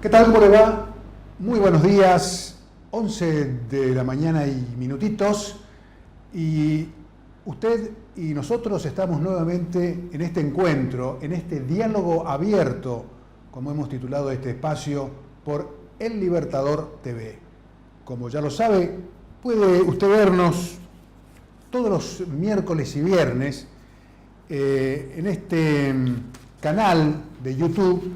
¿Qué tal? ¿Cómo le va? Muy buenos días, 11 de la mañana y minutitos, y usted y nosotros estamos nuevamente en este encuentro, en este diálogo abierto, como hemos titulado este espacio, por El Libertador TV. Como ya lo sabe, puede usted vernos todos los miércoles y viernes en este canal de YouTube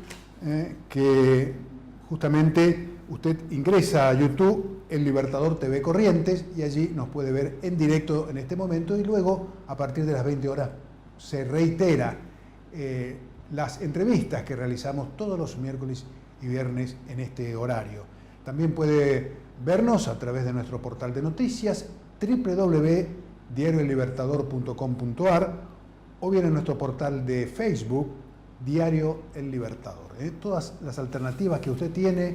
que justamente usted ingresa a YouTube, El Libertador TV Corrientes, y allí nos puede ver en directo en este momento, y luego a partir de las 20 horas se reitera las entrevistas que realizamos todos los miércoles y viernes en este horario. También puede vernos a través de nuestro portal de noticias www.diarioellibertador.com.ar o bien en nuestro portal de Facebook, Diario El Libertador. Todas las alternativas que usted tiene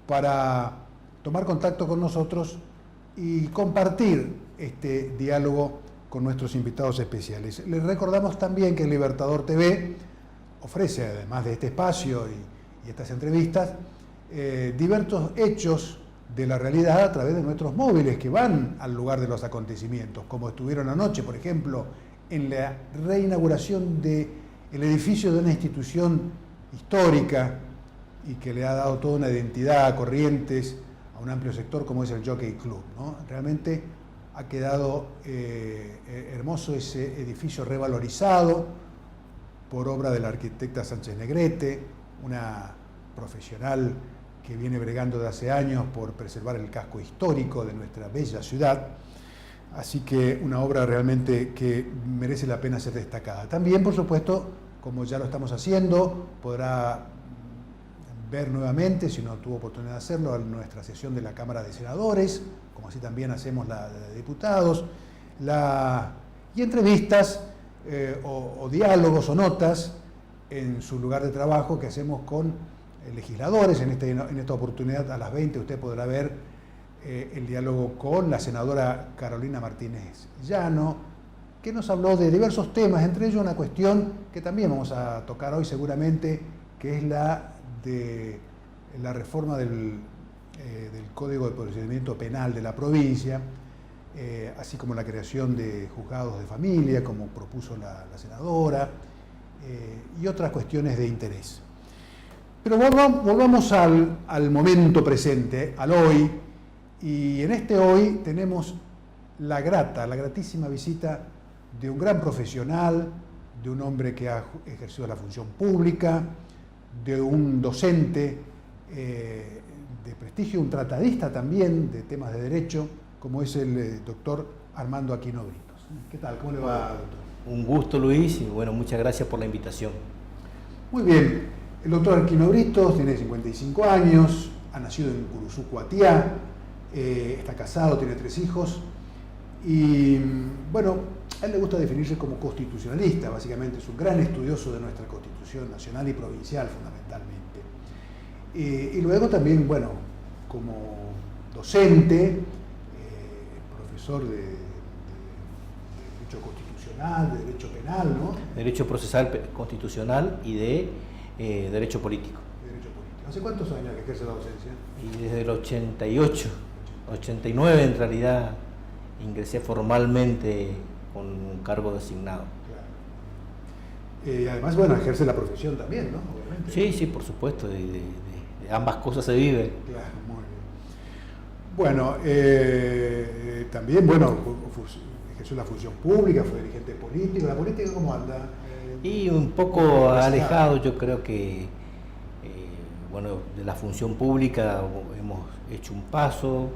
para tomar contacto con nosotros y compartir este diálogo con nuestros invitados especiales. Les recordamos también que El Libertador TV ofrece, además de este espacio y estas entrevistas, diversos hechos de la realidad a través de nuestros móviles que van al lugar de los acontecimientos, como estuvieron anoche, por ejemplo, en la reinauguración del edificio de una institución histórica y que le ha dado toda una identidad a Corrientes, a un amplio sector como es el Jockey Club, ¿no? Realmente ha quedado hermoso ese edificio revalorizado por obra de la arquitecta Sánchez Negrete, una profesional que viene bregando de hace años por preservar el casco histórico de nuestra bella ciudad. Así que una obra realmente que merece la pena ser destacada. También, por supuesto, como ya lo estamos haciendo, podrá ver nuevamente, si no tuvo oportunidad de hacerlo, en nuestra sesión de la Cámara de Senadores, como así también hacemos la de diputados, y entrevistas o diálogos o notas en su lugar de trabajo que hacemos con legisladores. En esta oportunidad a las 20 usted podrá ver el diálogo con la senadora Carolina Martínez Llano, que nos habló de diversos temas, entre ellos una cuestión que también vamos a tocar hoy seguramente, que es la de la reforma del Código de Procedimiento Penal de la provincia, así como la creación de juzgados de familia, como propuso la senadora, y otras cuestiones de interés. Pero volvamos al momento presente, al hoy, y en este hoy tenemos la gratísima visita de un gran profesional, de un hombre que ha ejercido la función pública, de un docente de prestigio, un tratadista también de temas de derecho, como es el doctor Armando Aquino Britos. ¿Qué tal? ¿Cómo le va, doctor? Un gusto, Luis, y bueno, muchas gracias por la invitación. Muy bien. El doctor Aquino Britos tiene 55 años, ha nacido en Curuzú, Cuatiá, está casado, tiene 3 hijos, y bueno, a él le gusta definirse como constitucionalista. Básicamente es un gran estudioso de nuestra Constitución nacional y provincial, fundamentalmente. Y luego también, bueno, como docente, profesor de Derecho Constitucional, de Derecho Penal, ¿no? Derecho Procesal Constitucional y de Derecho Político. Derecho Político. ¿Hace cuántos años que ejerce la docencia? Y desde el 88, 89 en realidad, ingresé formalmente con un cargo designado. Claro. Y además, bueno, ejerce la profesión también, ¿no? Obviamente. Sí, por supuesto, de ambas cosas se vive. Claro, muy bien. Bueno, también, bueno, ejerció la función pública, fue dirigente político. ¿La política cómo anda? Y un poco alejado, yo creo que, bueno, de la función pública hemos hecho un paso.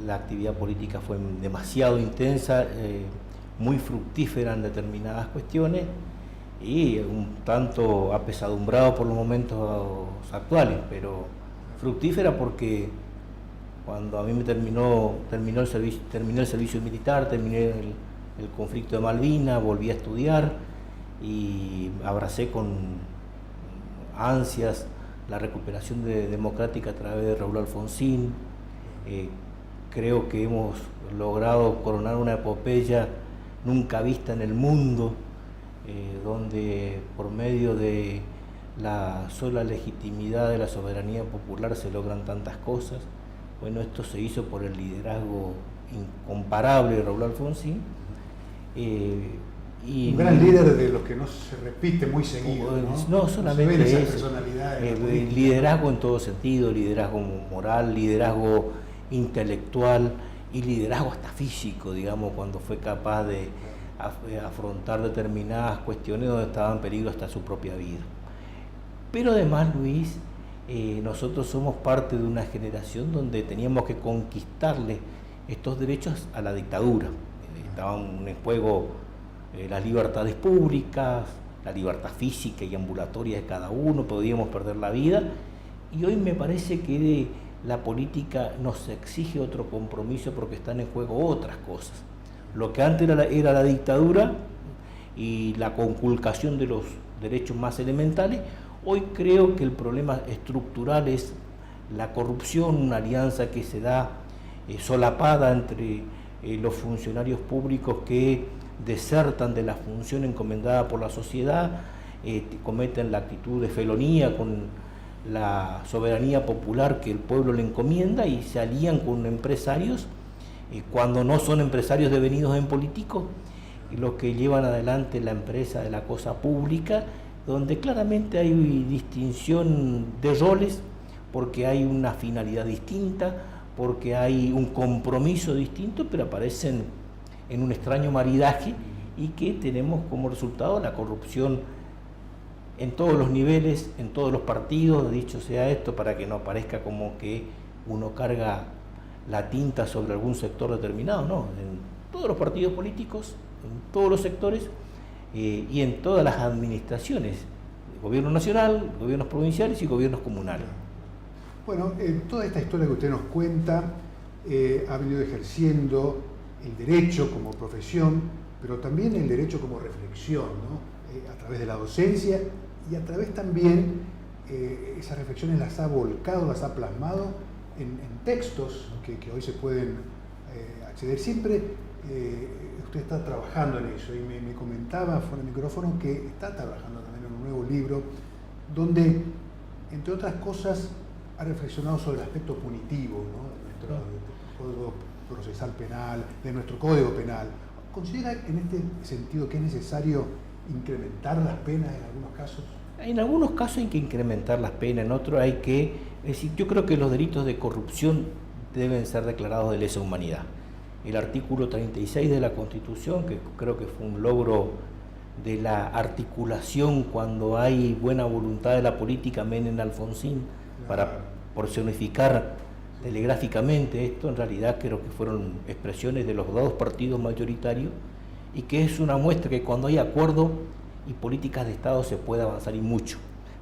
La actividad política fue demasiado intensa, muy fructífera en determinadas cuestiones y un tanto apesadumbrado por los momentos actuales, pero fructífera porque cuando a mí terminé el servicio militar, terminé el conflicto de Malvinas, volví a estudiar y abracé con ansias la recuperación democrática a través de Raúl Alfonsín. Creo que hemos logrado coronar una epopeya nunca vista en el mundo, donde por medio de la sola legitimidad de la soberanía popular se logran tantas cosas. Bueno, esto se hizo por el liderazgo incomparable de Raúl Alfonsín. Un gran líder de los que no se repite muy seguido, ¿no? No solamente esa eso, personalidad liderazgo en todo sentido, liderazgo moral, liderazgo intelectual y liderazgo hasta físico, digamos, cuando fue capaz de afrontar determinadas cuestiones donde estaba en peligro hasta su propia vida. Pero además, Luis, nosotros somos parte de una generación donde teníamos que conquistarle estos derechos a la dictadura. Estaban en juego las libertades públicas, la libertad física y ambulatoria de cada uno, podíamos perder la vida, y hoy me parece que la política nos exige otro compromiso porque están en juego otras cosas. Lo que antes era la dictadura y la conculcación de los derechos más elementales, hoy creo que el problema estructural es la corrupción, una alianza que se da solapada entre los funcionarios públicos que desertan de la función encomendada por la sociedad, cometen la actitud de felonía con la soberanía popular que el pueblo le encomienda y se alían con empresarios cuando no son empresarios devenidos en políticos, los que llevan adelante la empresa de la cosa pública, donde claramente hay distinción de roles porque hay una finalidad distinta, porque hay un compromiso distinto, pero aparecen en un extraño maridaje y que tenemos como resultado la corrupción en todos los niveles, en todos los partidos, dicho sea esto, para que no parezca como que uno carga la tinta sobre algún sector determinado, no, en todos los partidos políticos, en todos los sectores y en todas las administraciones, gobierno nacional, gobiernos provinciales y gobiernos comunales. Bueno, toda esta historia que usted nos cuenta ha venido ejerciendo el derecho como profesión, pero también el derecho como reflexión, ¿no? A través de la docencia y a través también esas reflexiones las ha volcado, las ha plasmado en textos que hoy se pueden acceder. Siempre usted está trabajando en eso y me comentaba fuera del micrófono que está trabajando también en un nuevo libro donde, entre otras cosas, ha reflexionado sobre el aspecto punitivo, ¿no? De nuestro Código Procesal Penal, de nuestro Código Penal. ¿Considera en este sentido que es necesario incrementar las penas en algunos casos? En algunos casos hay que incrementar las penas, en otros hay que... Es decir, yo creo que los delitos de corrupción deben ser declarados de lesa humanidad. El artículo 36 de la Constitución, que creo que fue un logro de la articulación cuando hay buena voluntad de la política, Menem Alfonsín, para personificar telegráficamente esto, en realidad creo que fueron expresiones de los dos partidos mayoritarios y que es una muestra que cuando hay acuerdo y políticas de Estado se puede avanzar y mucho,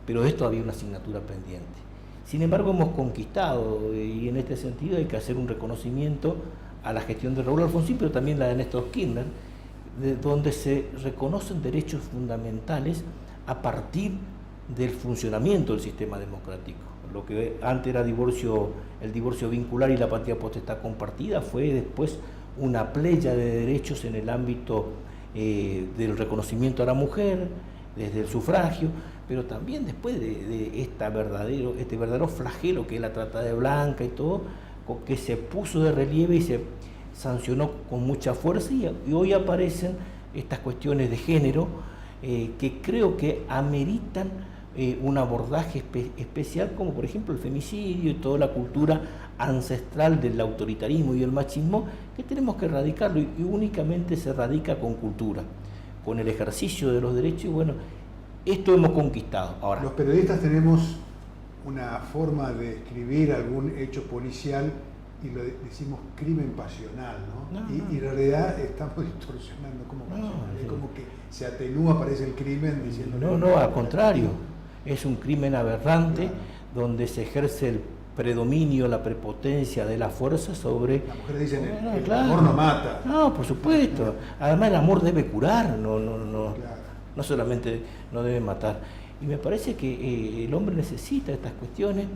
pero de esto había una asignatura pendiente. Sin embargo, hemos conquistado y en este sentido hay que hacer un reconocimiento a la gestión de Raúl Alfonsín, pero también la de Néstor Kirchner, donde se reconocen derechos fundamentales a partir del funcionamiento del sistema democrático. Lo que antes era el divorcio vincular y la patria potestad compartida, fue después una playa de derechos en el ámbito del reconocimiento a la mujer, desde el sufragio, pero también después de este verdadero flagelo que es la trata de blanca y todo, que se puso de relieve y se sancionó con mucha fuerza, y hoy aparecen estas cuestiones de género que creo que ameritan un abordaje especial, como por ejemplo el femicidio y toda la cultura ancestral del autoritarismo y el machismo, que tenemos que erradicarlo y únicamente se erradica con cultura, con el ejercicio de los derechos, y bueno, esto hemos conquistado. Ahora, los periodistas tenemos una forma de escribir algún hecho policial y lo decimos crimen pasional, ¿no? Y en realidad estamos distorsionando como pasional. Es como que se atenúa, parece el crimen diciendo... No, al contrario. Es un crimen aberrante, donde se ejerce el predominio, la prepotencia de la fuerza sobre... Las mujeres dicen, el amor no mata. No, por supuesto. Además el amor debe curar, no solamente no debe matar. Y me parece que el hombre necesita estas cuestiones,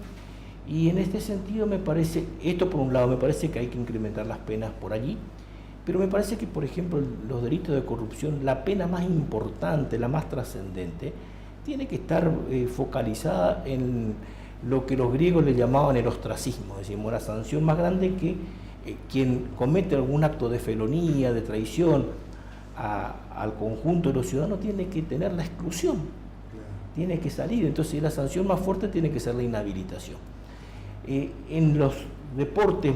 y en este sentido me parece, esto por un lado, me parece que hay que incrementar las penas por allí, pero me parece que, por ejemplo, los delitos de corrupción, la pena más importante, la más trascendente, tiene que estar focalizada en lo que los griegos le llamaban el ostracismo, es decir, una sanción más grande que quien comete algún acto de felonía, de traición al conjunto de los ciudadanos tiene que tener la exclusión, tiene que salir. Entonces la sanción más fuerte tiene que ser la inhabilitación. En los deportes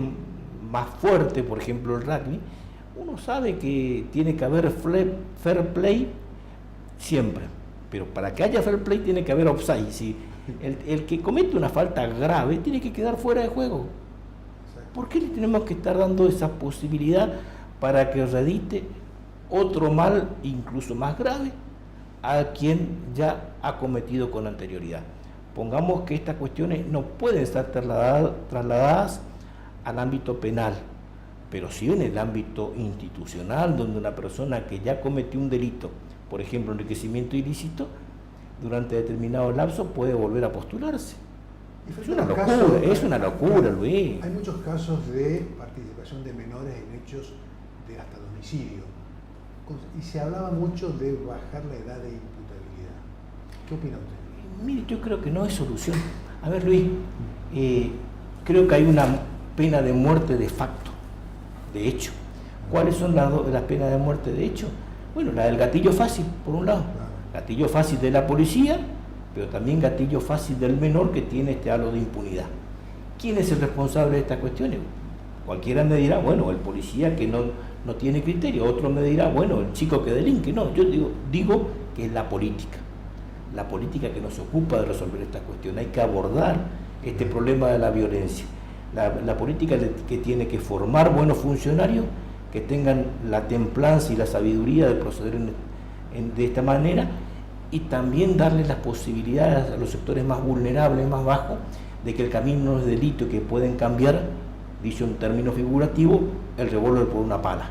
más fuertes, por ejemplo el rugby, uno sabe que tiene que haber fair play siempre, pero para que haya fair play tiene que haber offside. Si el que comete una falta grave tiene que quedar fuera de juego. ¿Por qué le tenemos que estar dando esa posibilidad para que redite otro mal incluso más grave a quien ya ha cometido con anterioridad? Pongamos que estas cuestiones no pueden ser trasladadas al ámbito penal, pero sí en el ámbito institucional, donde una persona que ya cometió un delito, por ejemplo enriquecimiento ilícito, durante determinado lapso puede volver a postularse. Es una locura, Luis. Hay muchos casos de participación de menores en hechos de hasta domicilio, y se hablaba mucho de bajar la edad de imputabilidad. ¿Qué opina usted? Mire, yo creo que no es solución. A ver, Luis, creo que hay una pena de muerte de facto, de hecho. ¿Cuáles son las penas de muerte de hecho? Bueno, la del gatillo fácil, por un lado. Gatillo fácil de la policía, pero también gatillo fácil del menor que tiene este halo de impunidad. ¿Quién es el responsable de estas cuestiones? Cualquiera me dirá, bueno, el policía que no tiene criterio, otro me dirá, bueno, el chico que delinque. No, yo digo que es la política que nos ocupa de resolver estas cuestiones. Hay que abordar este problema de la violencia. La política que tiene que formar buenos funcionarios que tengan la templanza y la sabiduría de proceder de esta manera, y también darle las posibilidades a los sectores más vulnerables, más bajos, de que el camino no es delito, que pueden cambiar, dicho en términos figurativos, el revólver por una pala,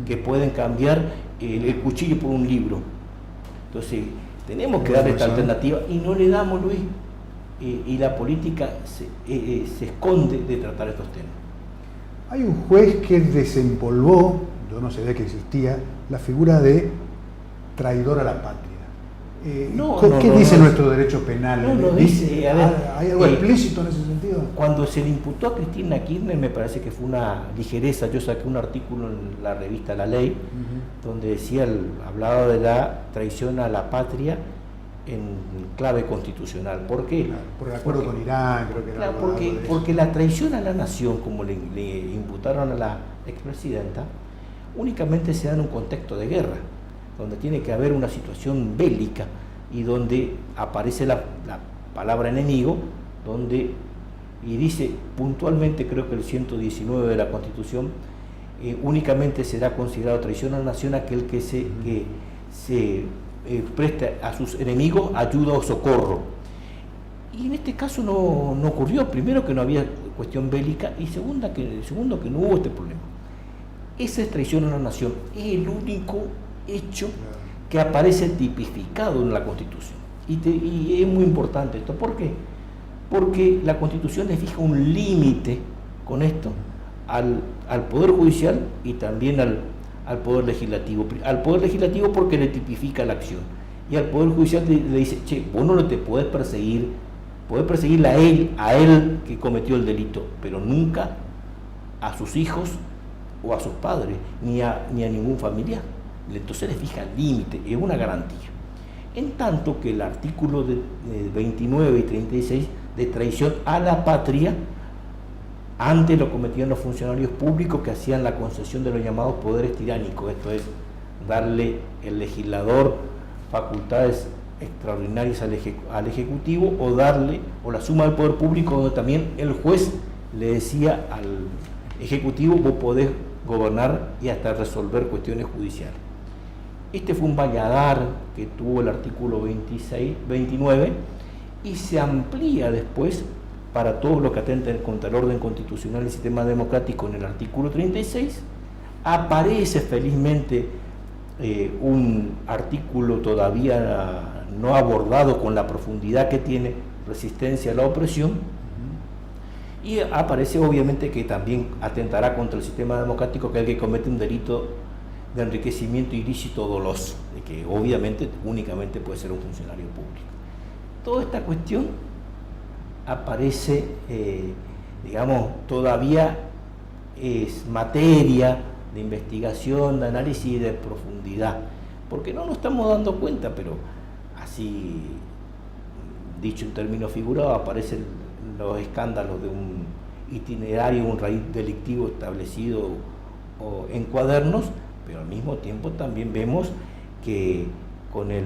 que pueden cambiar el cuchillo por un libro. Entonces, tenemos que darle esta alternativa y no le damos, Luis, y la política se esconde de tratar estos temas. Hay un juez que desempolvó, yo no sabía que existía, la figura de traidor a la patria. ¿Qué dice nuestro derecho penal? No dice, ¿Hay algo explícito en ese sentido? Cuando se le imputó a Cristina Kirchner, me parece que fue una ligereza. Yo saqué un artículo en la revista La Ley, donde decía, hablaba de la traición a la patria en clave constitucional. ¿Por qué? Claro, por el acuerdo con Irán, creo que era. Claro, porque la traición a la nación, como le imputaron a la expresidenta, únicamente se da en un contexto de guerra, donde tiene que haber una situación bélica y donde aparece la palabra enemigo, y dice puntualmente, creo que el 119 de la Constitución, únicamente será considerado traición a la nación aquel que se presta a sus enemigos ayuda o socorro. Y en este caso no ocurrió. Primero, que no había cuestión bélica, y segundo que no hubo este problema. Esa es traición a la nación, es el único hecho que aparece tipificado en la Constitución. Y es muy importante esto. ¿Por qué? Porque la Constitución le fija un límite con esto al Poder Judicial y también al Poder Legislativo. Al Poder Legislativo porque le tipifica la acción, y al Poder Judicial le dice, vos no te podés perseguir a él que cometió el delito, pero nunca a sus hijos o a sus padres, ni a ningún familiar. Entonces le fija el límite, es una garantía. En tanto que el artículo de 29 y 36 de traición a la patria, antes lo cometían los funcionarios públicos que hacían la concesión de los llamados poderes tiránicos, esto es, darle el legislador facultades extraordinarias al Ejecutivo, o la suma del poder público, donde también el juez le decía al Ejecutivo, vos podés gobernar y hasta resolver cuestiones judiciales. Este fue un valladar que tuvo el artículo 29, y se amplía después para todo lo que atenta contra el orden constitucional y el sistema democrático en el artículo 36. Aparece felizmente un artículo todavía no abordado con la profundidad que tiene, resistencia a la opresión, y aparece obviamente que también atentará contra el sistema democrático, que el que comete un delito de enriquecimiento ilícito doloso, de que obviamente únicamente puede ser un funcionario público. Toda esta cuestión aparece, digamos, todavía es materia de investigación, de análisis y de profundidad, porque no nos estamos dando cuenta, pero así, dicho en términos figurados, aparecen los escándalos de un itinerario, un raíz delictivo establecido en cuadernos, pero al mismo tiempo también vemos que con el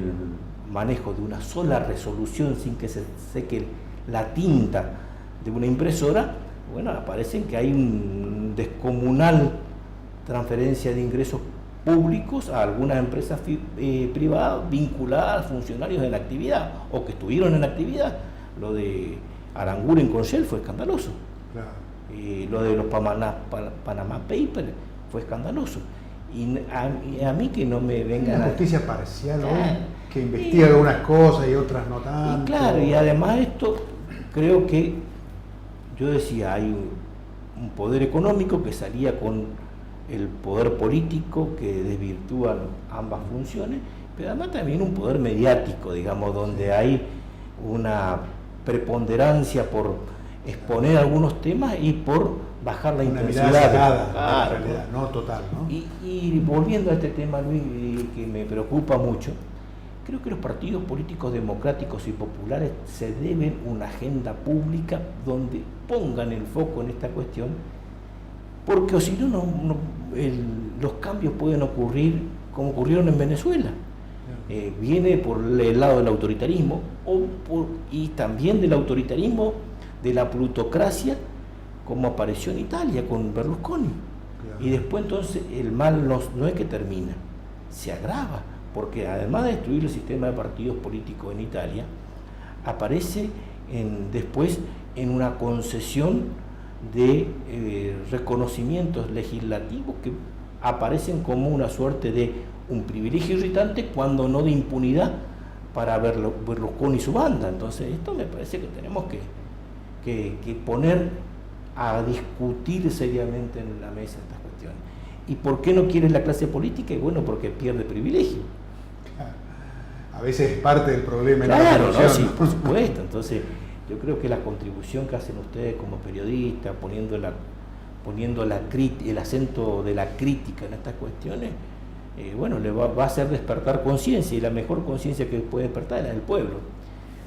manejo de una sola resolución, sin que se seque la tinta de una impresora, bueno, aparecen que hay un descomunal transferencia de ingresos públicos a algunas empresas privadas vinculadas a funcionarios en actividad o que estuvieron en actividad. Lo de Aranguren con Shell fue escandaloso. Claro. Lo de los Panama Papers fue escandaloso. Y a mí que no me vengan una justicia parcial hoy, que investiga algunas cosas y otras no tanto. Y claro, y además esto creo que, yo decía, hay un poder económico que salía con el poder político que desvirtúa ambas funciones, pero además también un poder mediático, digamos, donde hay una preponderancia por exponer algunos temas y por bajar la intensidad. Mirada la realidad, no total, ¿no? Y volviendo a este tema, Luis, que me preocupa mucho, creo que los partidos políticos democráticos y populares se deben una agenda pública donde pongan el foco en esta cuestión, porque si no, los cambios pueden ocurrir como ocurrieron en Venezuela. Viene por el lado del autoritarismo y también del autoritarismo de la plutocracia, como apareció en Italia con Berlusconi. Claro. Y después entonces el mal no es que termina, se agrava, porque además de destruir el sistema de partidos políticos en Italia, aparece después en una concesión de reconocimientos legislativos que aparecen como una suerte de un privilegio irritante, cuando no de impunidad para Berlusconi y su banda. Entonces esto me parece que tenemos que poner a discutir seriamente en la mesa estas cuestiones. ¿Y por qué no quiere la clase política? Y bueno, porque pierde privilegio. A veces es parte del problema. Claro, ¿no? Sí, por supuesto. Entonces yo creo que la contribución que hacen ustedes como periodistas, poniendo el acento de la crítica en estas cuestiones, bueno, le va a hacer despertar conciencia, y la mejor conciencia que puede despertar es la del pueblo.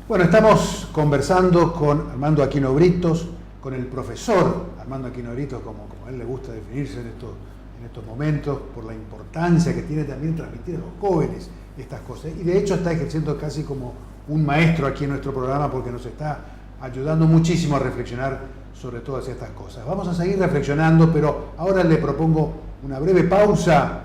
Bueno, estamos conversando con Armando Aquino Britos, con el profesor Armando Aquino Britos, como a él le gusta definirse en estos momentos, por la importancia que tiene también transmitir a los jóvenes estas cosas. Y de hecho está ejerciendo casi como un maestro aquí en nuestro programa, porque nos está ayudando muchísimo a reflexionar sobre todas estas cosas. Vamos a seguir reflexionando, pero ahora le propongo una breve pausa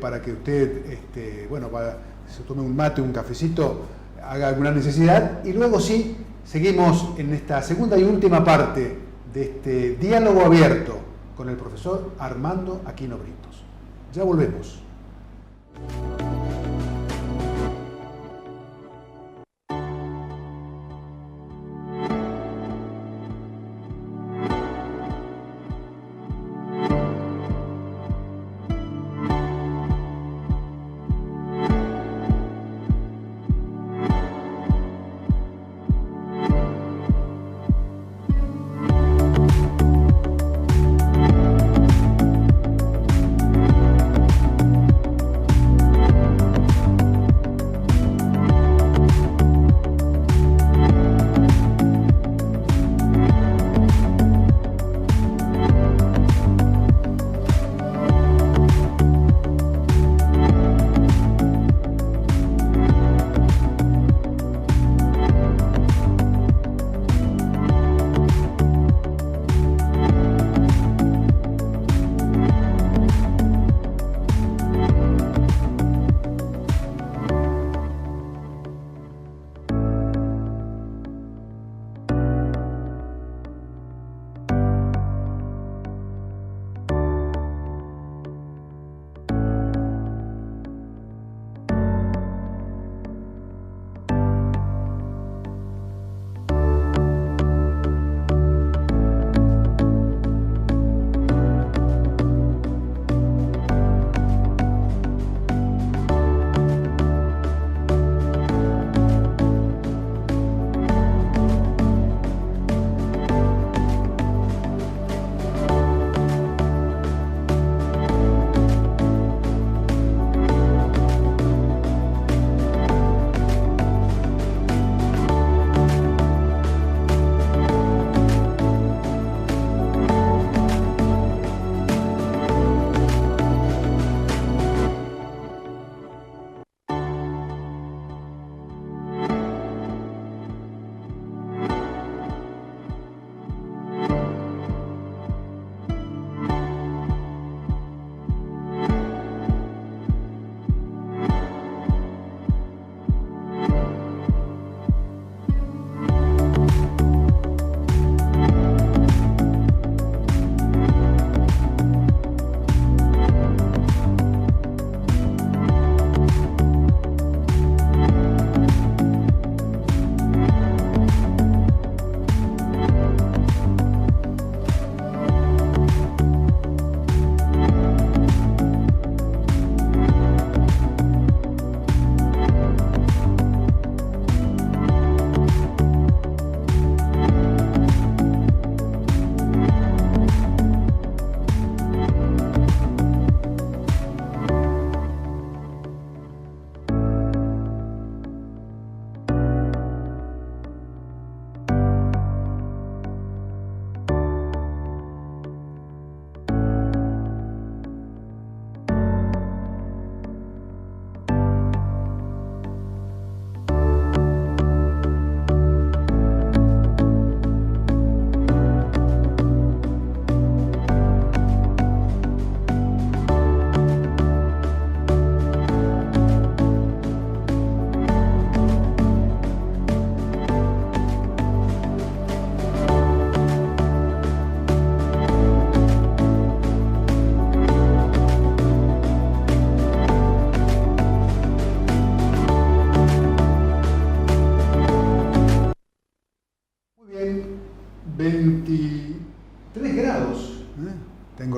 para que usted se tome un mate, un cafecito, haga alguna necesidad, y luego sí, seguimos en esta segunda y última parte de este diálogo abierto con el profesor Armando Aquino Britos. Ya volvemos.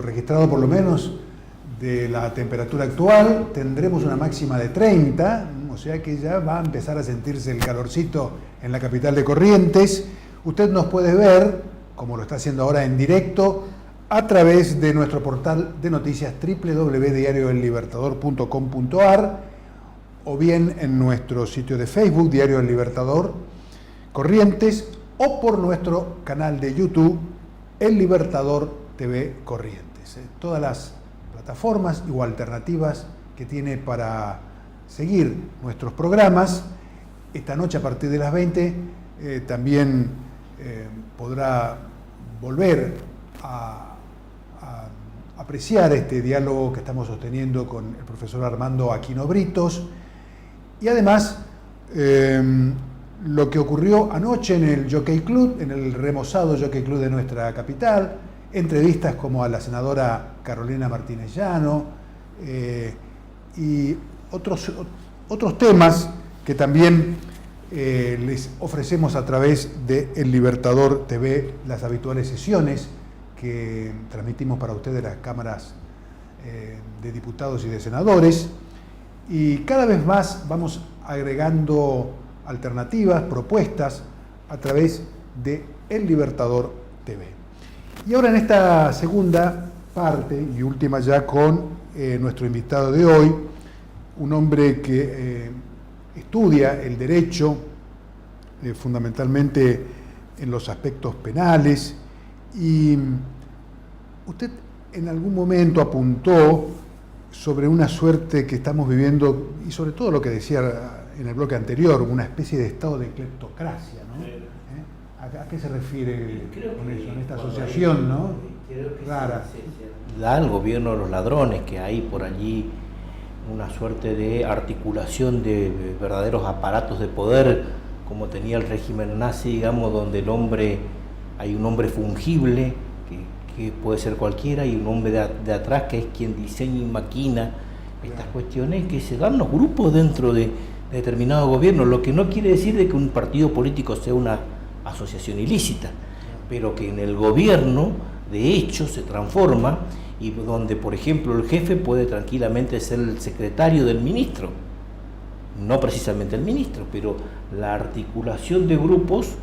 registrado por lo menos de la temperatura actual, tendremos una máxima de 30, o sea que ya va a empezar a sentirse el calorcito en la capital de Corrientes. Usted nos puede ver, como lo está haciendo ahora en directo, a través de nuestro portal de noticias www.diarioellibertador.com.ar o bien en nuestro sitio de Facebook, Diario El Libertador Corrientes, o por nuestro canal de YouTube, El Libertador TV Corrientes. Todas las plataformas o alternativas que tiene para seguir nuestros programas. Esta noche a partir de las 20 también podrá volver a apreciar este diálogo que estamos sosteniendo con el profesor Armando Aquino Britos, y además lo que ocurrió anoche en el Jockey Club, en el remozado Jockey Club de nuestra capital, entrevistas como a la senadora Carolina Martínez Llano y otros temas que también les ofrecemos a través de El Libertador TV, las habituales sesiones que transmitimos para ustedes las cámaras de diputados y de senadores, y cada vez más vamos agregando alternativas, propuestas a través de El Libertador TV. Y ahora en esta segunda parte y última ya con nuestro invitado de hoy, un hombre que estudia el derecho fundamentalmente en los aspectos penales, y usted en algún momento apuntó sobre una suerte que estamos viviendo, y sobre todo lo que decía en el bloque anterior, una especie de estado de cleptocracia, ¿no? ¿A qué se refiere con eso, en esta asociación, ¿no? Rara. Da al gobierno de los ladrones, que hay por allí una suerte de articulación de verdaderos aparatos de poder, como tenía el régimen nazi, digamos, donde hay un hombre fungible, que puede ser cualquiera, y un hombre de atrás que es quien diseña y maquina estas cuestiones, que se dan los grupos dentro de determinado gobierno, lo que no quiere decir de que un partido político sea una asociación ilícita, pero que en el gobierno de hecho se transforma, y donde por ejemplo el jefe puede tranquilamente ser el secretario del ministro, no precisamente el ministro, pero la articulación de grupos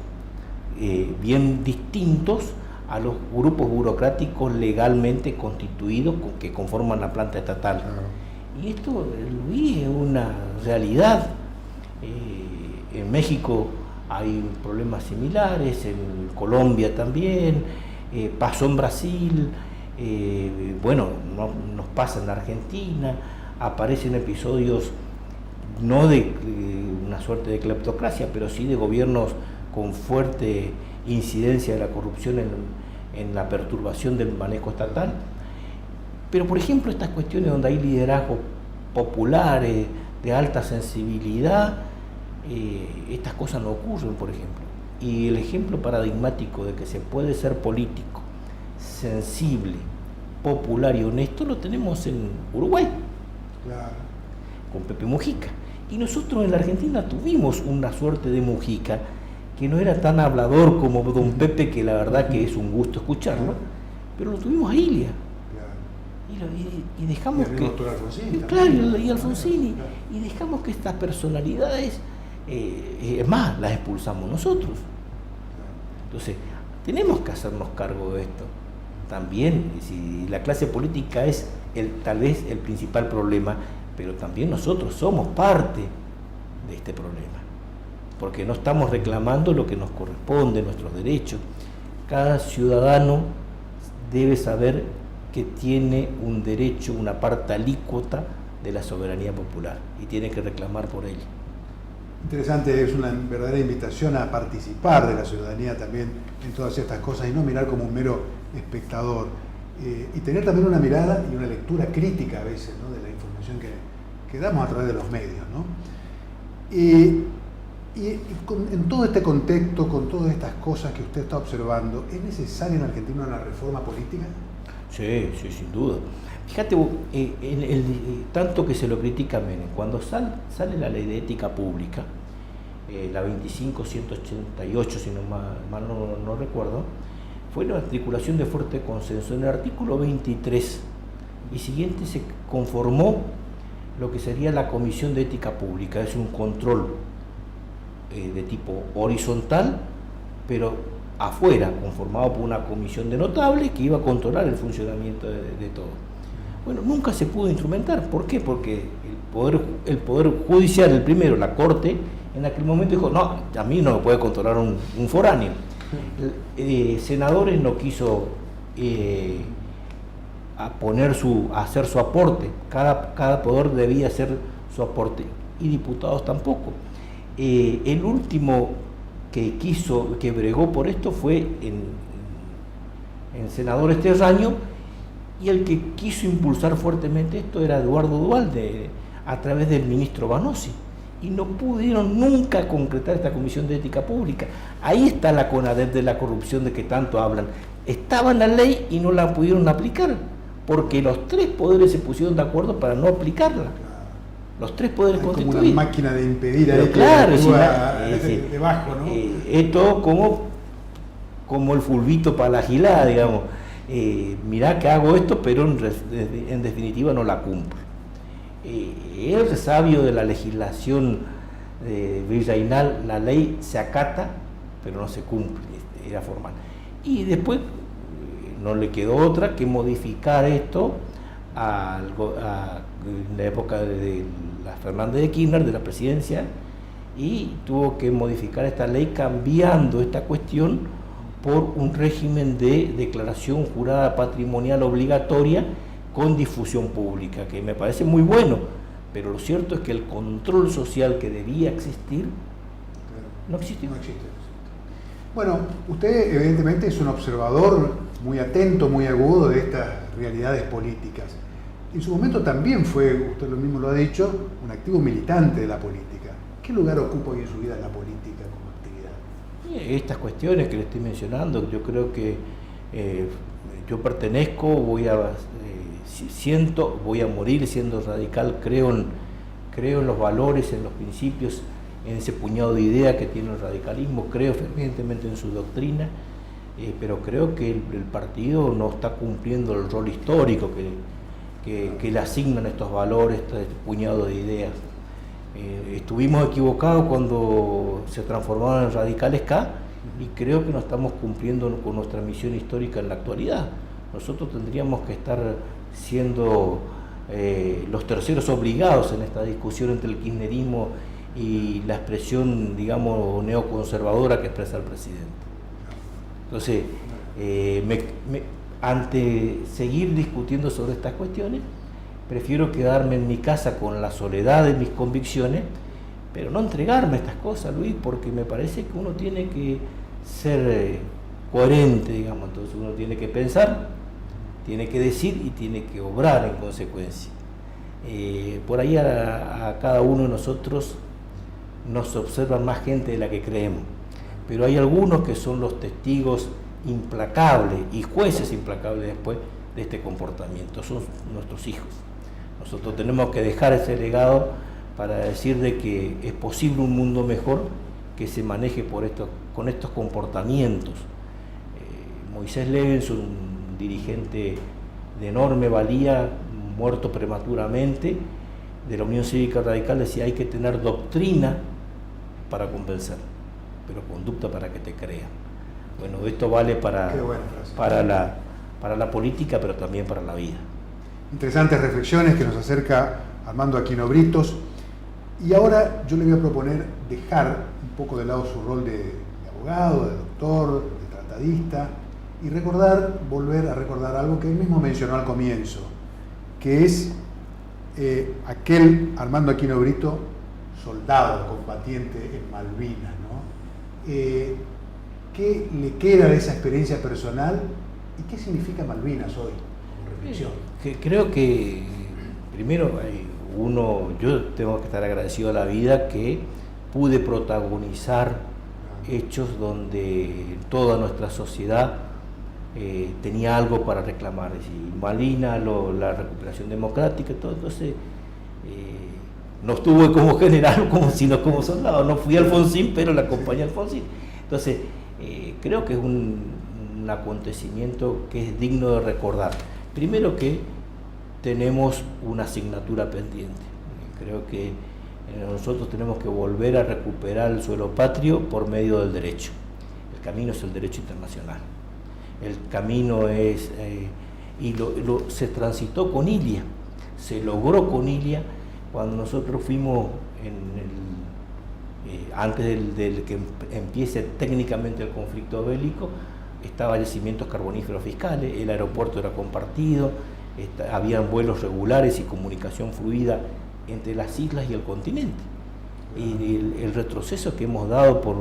bien distintos a los grupos burocráticos legalmente constituidos que conforman la planta estatal. Y esto, Luis, es una realidad. En México hay problemas similares, en Colombia también, pasó en Brasil, nos pasa en la Argentina, aparecen episodios no de una suerte de cleptocracia, pero sí de gobiernos con fuerte incidencia de la corrupción en la perturbación del manejo estatal. Pero por ejemplo estas cuestiones donde hay liderazgos populares de alta sensibilidad, estas cosas no ocurren, por ejemplo. Y el ejemplo paradigmático de que se puede ser político, sensible, popular y honesto lo tenemos en Uruguay, claro, con Pepe Mujica. Y nosotros en la Argentina tuvimos una suerte de Mujica que no era tan hablador como don Pepe, que la verdad que es un gusto escucharlo, pero lo tuvimos a Ilia. Y dejamos que... Claro, y Alfonsini. Y dejamos que estas personalidades, es más, las expulsamos nosotros. Entonces, tenemos que hacernos cargo de esto. También, si la clase política es tal vez el principal problema, pero también nosotros somos parte de este problema, porque no estamos reclamando lo que nos corresponde, nuestros derechos. Cada ciudadano debe saber que tiene un derecho, una parte alícuota de la soberanía popular, y tiene que reclamar por ella. Interesante, es una verdadera invitación a participar de la ciudadanía también en todas estas cosas y no mirar como un mero espectador, y tener también una mirada y una lectura crítica a veces, ¿no?, de la información que damos a través de los medios, ¿no? En todo este contexto, con todas estas cosas que usted está observando, ¿es necesaria en Argentina una reforma política? Sí, sin duda. Fíjate, tanto que se lo critica a Menem, cuando sale la ley de ética pública, la 25.188, si no mal no recuerdo, fue la articulación de fuerte consenso. En el artículo 23 y siguiente se conformó lo que sería la Comisión de Ética Pública. Es un control de tipo horizontal, pero afuera, conformado por una comisión de notables que iba a controlar el funcionamiento de todo. Bueno, nunca se pudo instrumentar. ¿Por qué? Porque el poder judicial, el primero, la Corte, en aquel momento dijo, no, a mí no me puede controlar un foráneo. Senadores no quiso hacer su aporte, cada poder debía hacer su aporte, y diputados tampoco. El último que bregó por esto fue en senadores Terraño, y el que quiso impulsar fuertemente esto era Eduardo Duhalde, a través del ministro Banossi, y no pudieron nunca concretar esta Comisión de Ética Pública. Ahí está la CONADEP de la corrupción de que tanto hablan. Estaba en la ley y no la pudieron aplicar, porque los tres poderes se pusieron de acuerdo para no aplicarla. Los tres poderes constituidos. Como una máquina de impedir ahí claro, que debajo, ¿no? Esto como el fulbito para la gilada, digamos. Mirá que hago esto, pero en definitiva no la cumplo. El resabio de la legislación virreinal, la ley se acata, pero no se cumple, era formal. Y después no le quedó otra que modificar esto en la época de la Fernández de Kirchner, de la presidencia, y tuvo que modificar esta ley cambiando esta cuestión por un régimen de declaración jurada patrimonial obligatoria con difusión pública, que me parece muy bueno, pero lo cierto es que el control social que debía existir no existió. No existe. Bueno, usted evidentemente es un observador muy atento, muy agudo de estas realidades políticas. En su momento también fue, usted lo mismo lo ha dicho, un activo militante de la política. ¿Qué lugar ocupa hoy en su vida la política como actividad? Estas cuestiones que le estoy mencionando, yo creo que yo pertenezco, voy a morir siendo radical, creo en los valores, en los principios, en ese puñado de ideas que tiene el radicalismo, creo fervientemente en su doctrina, pero creo que el partido no está cumpliendo el rol histórico que le asignan estos valores, este puñado de ideas. Estuvimos equivocados cuando se transformaron en Radicales K, y creo que no estamos cumpliendo con nuestra misión histórica en la actualidad. Nosotros tendríamos que estar siendo los terceros obligados en esta discusión entre el kirchnerismo y la expresión, digamos, neoconservadora que expresa el presidente. Entonces, ante seguir discutiendo sobre estas cuestiones, prefiero quedarme en mi casa con la soledad de mis convicciones, pero no entregarme a estas cosas, Luis, porque me parece que uno tiene que ser coherente, digamos. Entonces uno tiene que pensar, tiene que decir y tiene que obrar en consecuencia. Por ahí a cada uno de nosotros nos observa más gente de la que creemos, pero hay algunos que son los testigos implacables y jueces implacables después de este comportamiento, son nuestros hijos. Nosotros tenemos que dejar ese legado para decir de que es posible un mundo mejor que se maneje con estos comportamientos. Moisés Levens, un dirigente de enorme valía, muerto prematuramente, de la Unión Cívica Radical, decía: hay que tener doctrina para convencer, pero conducta para que te crean. Bueno, esto vale para la política, pero también para la vida. Interesantes reflexiones que nos acerca Armando Aquino Britos. Y ahora yo le voy a proponer dejar un poco de lado su rol de abogado, de doctor, de tratadista, y volver a recordar algo que él mismo mencionó al comienzo, que es aquel Armando Aquino Brito, soldado, combatiente en Malvinas, ¿no? ¿Qué le queda de esa experiencia personal y qué significa Malvinas hoy, como reflexión? Creo que primero yo tengo que estar agradecido a la vida que pude protagonizar hechos donde toda nuestra sociedad tenía algo para reclamar, es decir, Malvinas, la recuperación democrática, todo. Entonces no estuve como general, sino como soldado. No fui Alfonsín, pero la acompañé a Alfonsín. Entonces creo que es un un acontecimiento que es digno de recordar. Primero que tenemos una asignatura pendiente. Creo que nosotros tenemos que volver a recuperar el suelo patrio por medio del derecho. El camino es el derecho internacional. El camino es, se transitó con Ilia, se logró con Ilia cuando nosotros fuimos antes del que empiece técnicamente el conflicto bélico. Estaba yacimientos carboníferos fiscales, el aeropuerto era compartido, habían vuelos regulares y comunicación fluida entre las islas y el continente. Y el retroceso que hemos dado por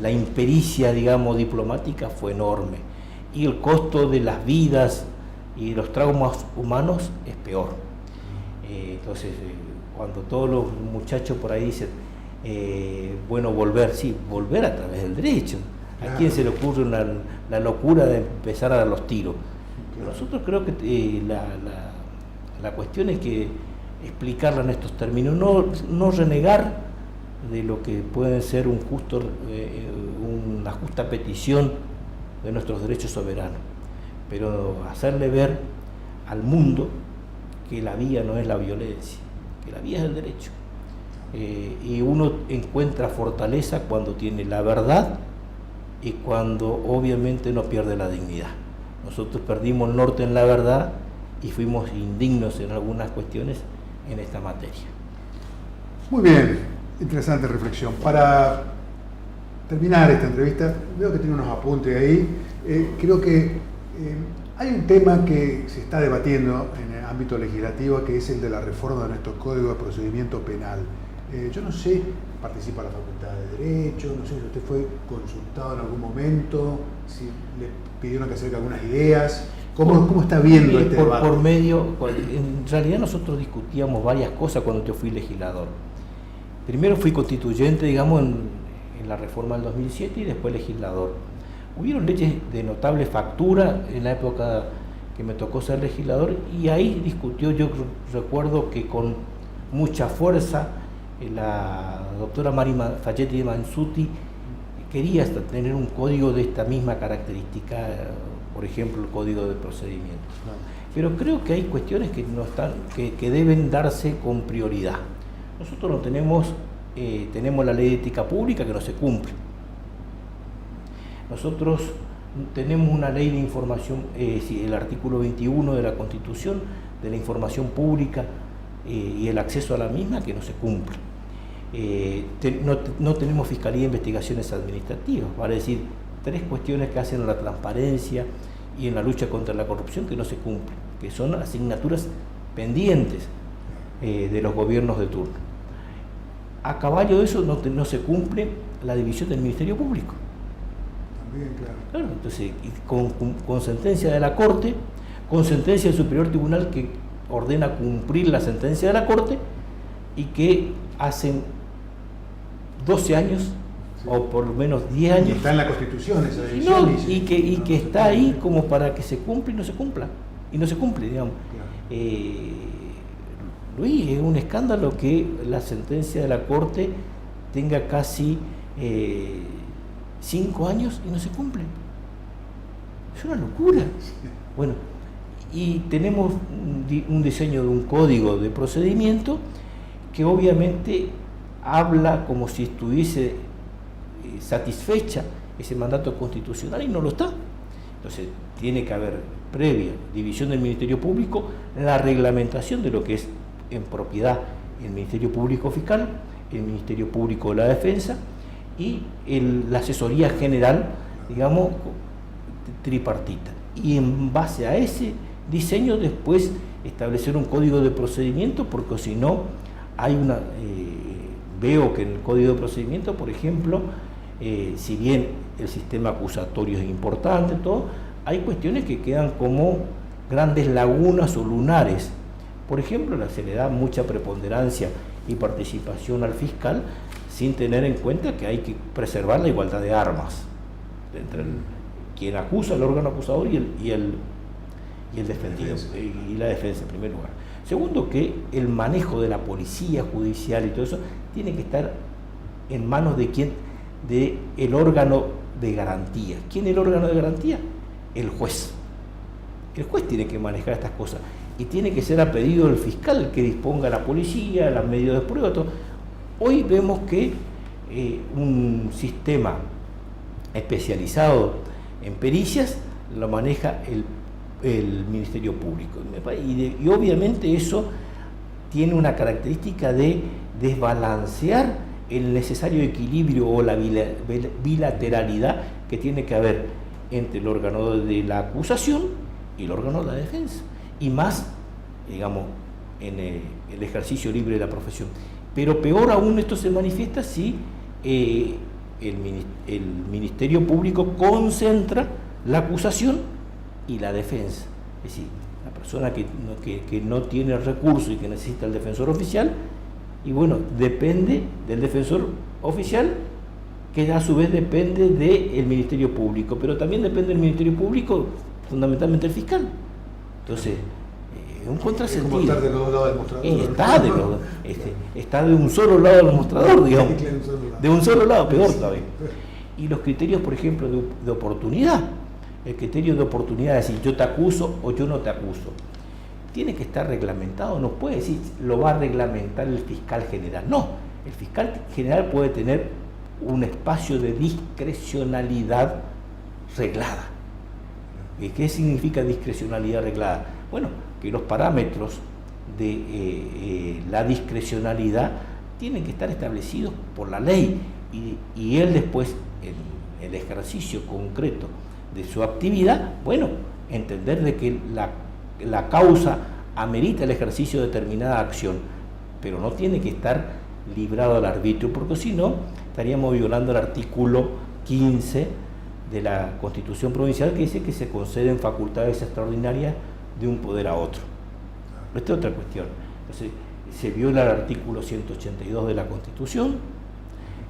la impericia, digamos, diplomática fue enorme. Y el costo de las vidas y los traumas humanos es peor. Entonces, cuando todos los muchachos por ahí dicen, bueno, volver a través del derecho. ¿A quién se le ocurre la locura de empezar a dar los tiros? Nosotros creo que la cuestión es que explicarla en estos términos, no renegar de lo que puede ser una justa petición de nuestros derechos soberanos, pero hacerle ver al mundo que la vía no es la violencia, que la vía es el derecho. Y uno encuentra fortaleza cuando tiene la verdad y cuando obviamente no pierde la dignidad. Nosotros perdimos el norte en la verdad y fuimos indignos en algunas cuestiones en esta materia. Muy bien, interesante reflexión. Para terminar esta entrevista, veo que tiene unos apuntes ahí. Creo que hay un tema que se está debatiendo en el ámbito legislativo, que es el de la reforma de nuestro Código de Procedimiento Penal. Yo no sé, participa la Facultad de Derecho, no sé si usted fue consultado en algún momento, si le pidieron que acerque algunas ideas. ¿Cómo está viendo este debate? En realidad nosotros discutíamos varias cosas cuando yo fui legislador. Primero fui constituyente, digamos, en la reforma del 2007 y después legislador. Hubieron leyes de notable factura en la época que me tocó ser legislador y ahí discutió, yo recuerdo que con mucha fuerza, la doctora Mari Falletti de Mansuti quería hasta tener un código de esta misma característica, por ejemplo el código de procedimientos. Pero creo que hay cuestiones que deben darse con prioridad. Nosotros no tenemos la ley de ética pública que no se cumple. Nosotros tenemos una ley de información, el artículo 21 de la Constitución, de la información pública y el acceso a la misma, que no se cumple. No tenemos Fiscalía de Investigaciones Administrativas, vale decir, 3 cuestiones que hacen a la transparencia y en la lucha contra la corrupción que no se cumplen, que son asignaturas pendientes de los gobiernos de turno. A caballo de eso no se cumple la división del Ministerio Público. También, claro. Entonces, con sentencia de la Corte, con sentencia del Superior Tribunal que ordena cumplir la sentencia de la Corte y que hacen 12 años, sí, o por lo menos 10 años. Y está en la Constitución esa división. Y que está ahí como para que se cumpla y no se cumpla. Y no se cumple, digamos. Claro. Luis, es un escándalo que la sentencia de la Corte tenga casi 5 años y no se cumple. Es una locura. Bueno, y tenemos un diseño de un código de procedimiento que obviamente habla como si estuviese satisfecha ese mandato constitucional y no lo está. Entonces tiene que haber previa división del Ministerio Público, la reglamentación de lo que es en propiedad el Ministerio Público Fiscal, el Ministerio Público de la Defensa y la asesoría general, digamos, tripartita. Y en base a ese diseño después establecer un código de procedimiento, porque si no hay veo que en el código de procedimiento, por ejemplo, si bien el sistema acusatorio es importante, todo, hay cuestiones que quedan como grandes lagunas o lunares. Por ejemplo, se le da mucha preponderancia y participación al fiscal sin tener en cuenta que hay que preservar la igualdad de armas entre quien acusa, el órgano acusador y el defendido, y la defensa en primer lugar. Segundo, que el manejo de la policía judicial y todo eso tiene que estar en manos de quién, de el órgano de garantía. ¿Quién es el órgano de garantía? el juez. El juez tiene que manejar estas cosas y tiene que ser a pedido del fiscal que disponga la policía, los medios de prueba, todo. Hoy vemos que un sistema especializado en pericias lo maneja el Ministerio Público. Y obviamente eso tiene una característica de desbalancear el necesario equilibrio o la bilateralidad que tiene que haber entre el órgano de la acusación y el órgano de la defensa. Y más, digamos, en el ejercicio libre de la profesión. Pero peor aún esto se manifiesta si el Ministerio Público concentra la acusación y la defensa. Es decir, la persona que no tiene recursos y que necesita el defensor oficial, y bueno, depende del defensor oficial, que a su vez depende del Ministerio Público, pero también depende del Ministerio Público fundamentalmente el fiscal. Entonces, es un contrasentido. Estar de los dos lados del mostrador. Está de un solo lado del mostrador, digamos. De un solo lado, peor todavía. Y los criterios, por ejemplo, de oportunidad. El criterio de oportunidad es decir, yo te acuso o yo no te acuso. Tiene que estar reglamentado, no puede decir, lo va a reglamentar el fiscal general. No, el fiscal general puede tener un espacio de discrecionalidad reglada. ¿Y qué significa discrecionalidad reglada? Bueno, que los parámetros de la discrecionalidad tienen que estar establecidos por la ley y él después, en el ejercicio concreto de su actividad, bueno, entender de que la causa amerita el ejercicio de determinada acción, pero no tiene que estar librado al arbitrio, porque si no, estaríamos violando el artículo 15 de la Constitución Provincial, que dice que se conceden facultades extraordinarias de un poder a otro. Esta es otra cuestión. Entonces, se viola el artículo 182 de la Constitución,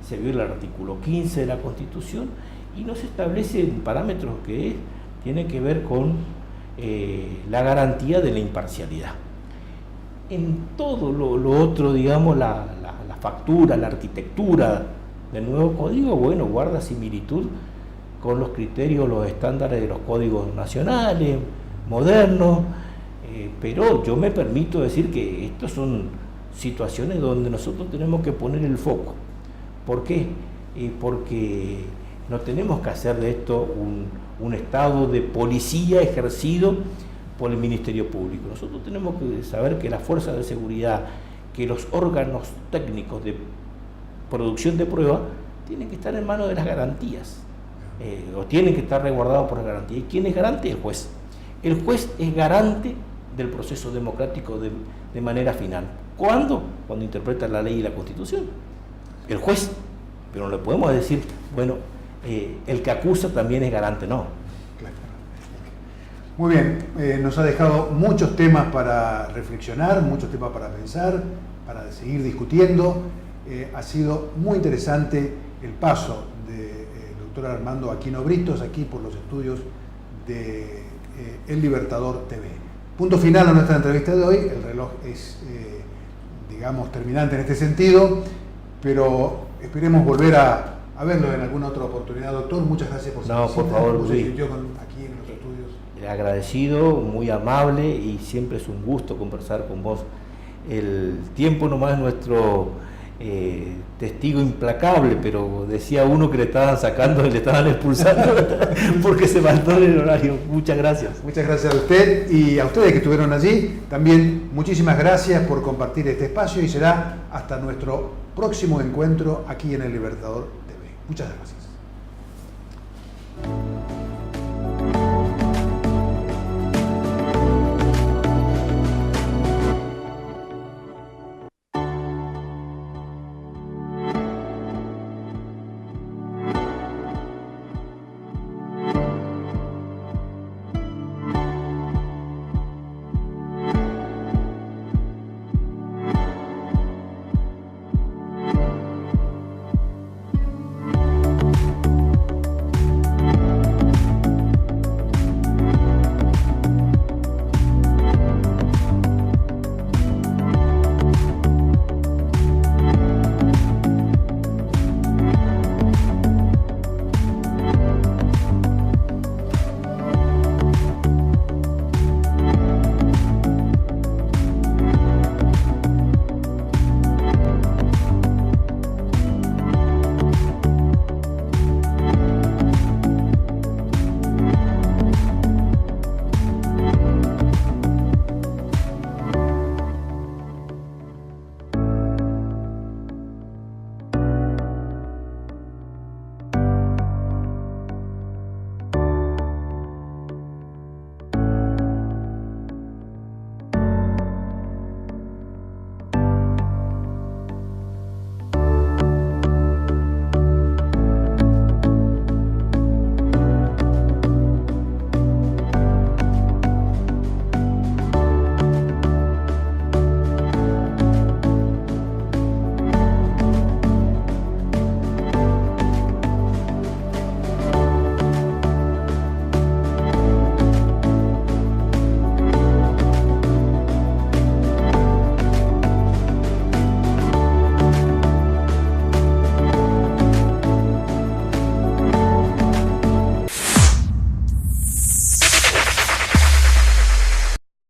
se viola el artículo 15 de la Constitución, y no se establecen parámetros que tienen que ver con la garantía de la imparcialidad. En todo lo otro, digamos, la factura, la arquitectura del nuevo código, bueno, guarda similitud con los criterios, los estándares de los códigos nacionales, modernos, pero yo me permito decir que estas son situaciones donde nosotros tenemos que poner el foco. ¿Por qué? Porque no tenemos que hacer de esto un estado de policía ejercido por el Ministerio Público. Nosotros tenemos que saber que las fuerzas de seguridad, que los órganos técnicos de producción de prueba tienen que estar en manos de las garantías, o tienen que estar resguardados por las garantías. ¿Y quién es garante? El juez. El juez es garante del proceso democrático de manera final. ¿Cuándo? Cuando interpreta la ley y la Constitución. El juez. Pero no le podemos decir, bueno, el que acusa también es garante, no. Claro. Muy bien, nos ha dejado muchos temas para reflexionar, muchos temas para pensar, para seguir discutiendo. Ha sido muy interesante el paso del doctor Armando Aquino Britos aquí por los estudios de El Libertador TV. Punto final a nuestra entrevista de hoy. El reloj es, digamos, terminante en este sentido, pero esperemos volver a verlo en alguna otra oportunidad. Doctor, muchas gracias por su visita. Por favor, Luis. Aquí en los estudios. Agradecido, muy amable, y siempre es un gusto conversar con vos. El tiempo nomás es nuestro testigo implacable, pero decía uno que le estaban sacando y le estaban expulsando porque se faltó en el horario. Muchas gracias. Muchas gracias a usted y a ustedes que estuvieron allí. También muchísimas gracias por compartir este espacio y será hasta nuestro próximo encuentro aquí en El Libertador TV. Muchas gracias.